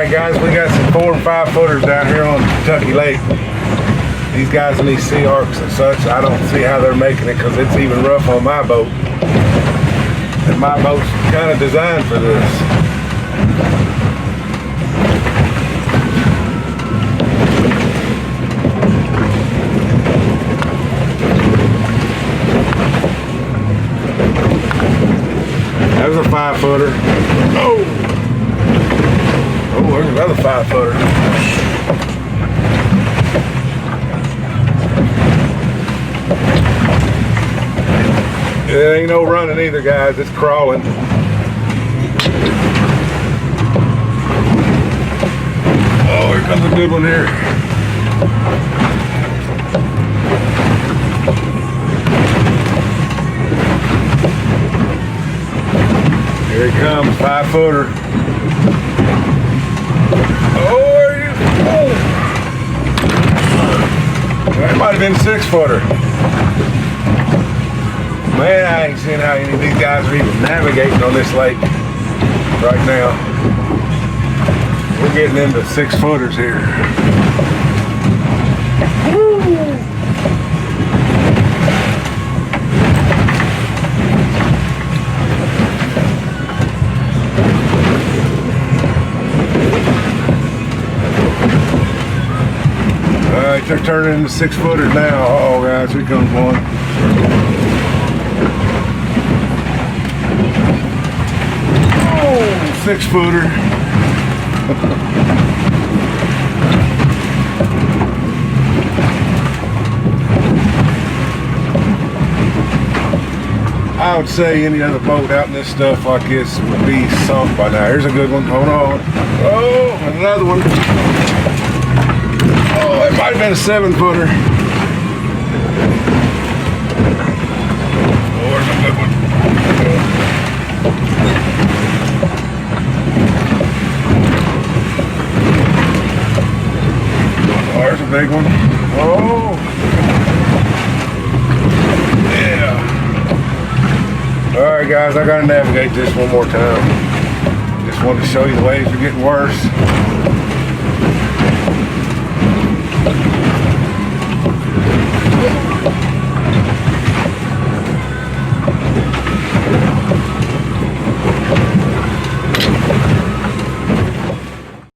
Alright guys, we got some 4 and 5 footers down here on Kentucky Lake. These guys in these sea arcs and such, I don't see how they're making it because it's even rough on my boat. And my boat's kind of designed for this. There's a 5 footer. Oh! Oh, there's another 5 footer. It ain't no running either, guys. It's crawling. Oh, here comes a good one here. Here he comes, 5 footer. Oh, there he is. Oh. That might have been 6 footer. Man, I ain't seen how any of these guys are even navigating on this lake right now. We're getting into 6 footers here. Woo. Alright, they're turning into 6 footers now. Uh-oh guys, here comes one. 6 footer. I would say any other boat out in this stuff like this would be sunk by now. Here's a good one. Hold on. Oh, another one. Oh, it might have been a 7 footer. Oh, there's a good one. There's a big one. Oh! Yeah. Alright guys, I gotta navigate this one more time. Just wanted to show you the waves are getting worse.